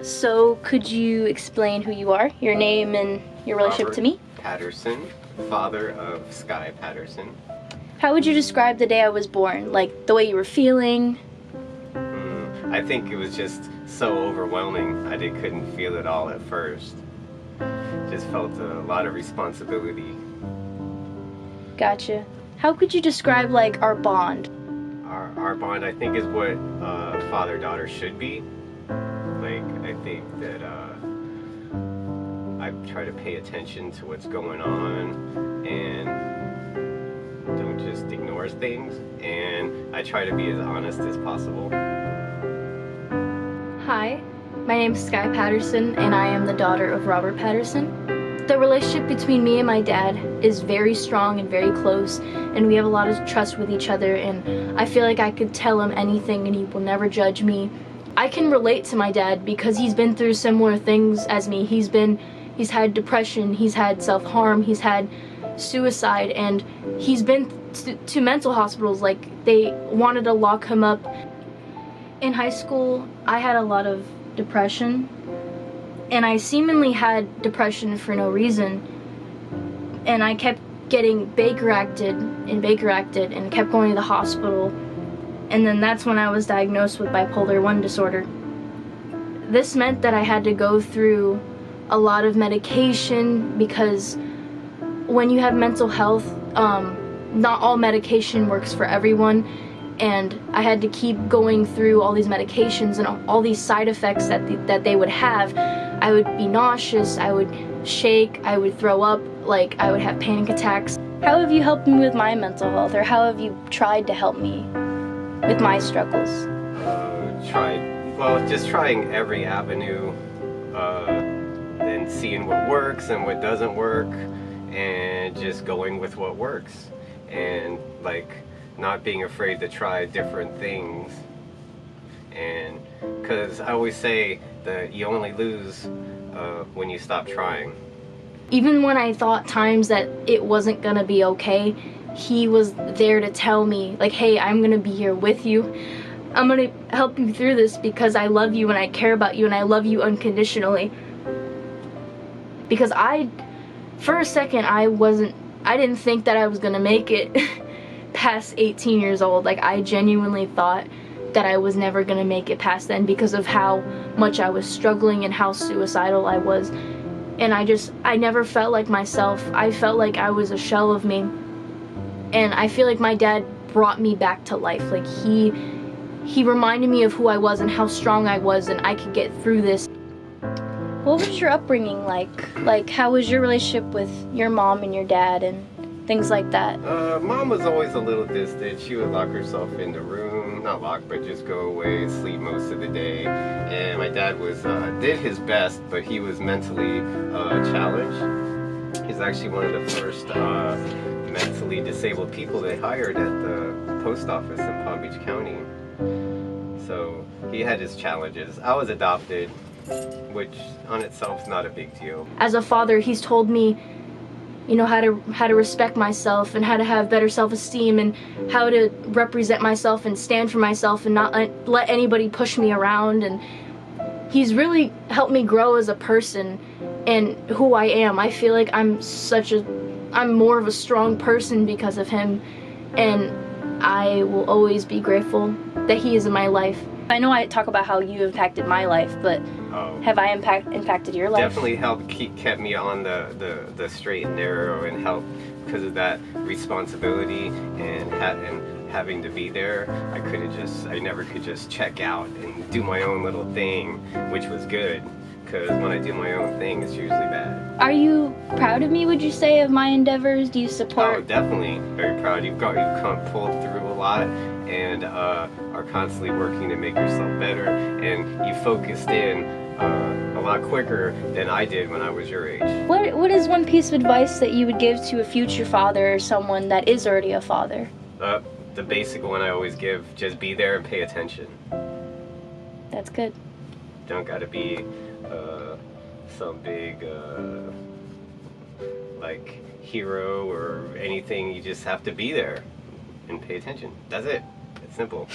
So could you explain who you are, your name, and your relationship Robert to me? Patterson, father of Sky Patterson. How would you describe the day I was born? Like the way you were feeling? I think it was just so overwhelming. I couldn't feel it all at first. Just felt a lot of responsibility. Gotcha. How could you describe like our bond? Our bond, I think, is what father-daughter should be. Like, I think that I try to pay attention to what's going on and don't just ignore things. And I try to be as honest as possible. Hi, my name is Sky Patterson and I am the daughter of Robert Patterson. The relationship between me and my dad is very strong and very close, and we have a lot of trust with each other, and I feel like I could tell him anything and he will never judge me. I can relate to my dad because he's been through similar things as me. He's had depression, he's had self-harm, he's had suicide, and he's been to mental hospitals. Like, they wanted to lock him up. In high school, I had a lot of depression, and I seemingly had depression for no reason, and I kept getting Baker acted and kept going to the hospital, and then that's when I was diagnosed with bipolar 1 disorder. This meant that I had to go through a lot of medication because when you have mental health, not all medication works for everyone, and I had to keep going through all these medications and all these side effects that they would have. I would be nauseous, I would shake, I would throw up, like I would have panic attacks. How have you helped me with my mental health, or how have you tried to help me with my struggles? Just trying every avenue, and seeing what works and what doesn't work, and just going with what works, and like not being afraid to try different things. And because I always say that you only lose when you stop trying. Even when I thought times that it wasn't gonna be okay, he was there to tell me, like, hey, I'm gonna be here with you. I'm gonna help you through this because I love you and I care about you and I love you unconditionally. Because for a second, I didn't think that I was gonna make it past 18 years old. Like, I genuinely thought that I was never gonna make it past then because of how much I was struggling and how suicidal I was. And I never felt like myself. I felt like I was a shell of me. And I feel like my dad brought me back to life. Like, he reminded me of who I was and how strong I was and I could get through this. What was your upbringing like? Like, how was your relationship with your mom and your dad and things like that? Mom was always a little distant. She would lock herself in the room, not lock, but just go away and sleep most of the day. And my dad did his best, but he was mentally challenged. He's actually one of the first mentally disabled people they hired at the post office in Palm Beach County. So he had his challenges. I was adopted, which on itself is not a big deal. As a father, he's told me, you know, how to respect myself and how to have better self-esteem and how to represent myself and stand for myself and not let anybody push me around. And he's really helped me grow as a person and who I am. I feel like I'm more of a strong person because of him, and I will always be grateful that he is in my life. I know I talk about how you impacted my life, but have I impacted your life? Definitely kept me on the straight and narrow, and helped because of that responsibility and having to be there. I never could just check out and do my own little thing, which was good, because when I do my own thing, it's usually bad. Are you proud of me, would you say, of my endeavors? Do you support? Oh, definitely. Very proud. You've come pulled through a lot, and are constantly working to make yourself better, and you focused in a lot quicker than I did when I was your age. What is one piece of advice that you would give to a future father or someone that is already a father? The basic one I always give: just be there and pay attention. That's good. Don't gotta be some big like hero or anything. You just have to be there and pay attention. That's it. It's simple.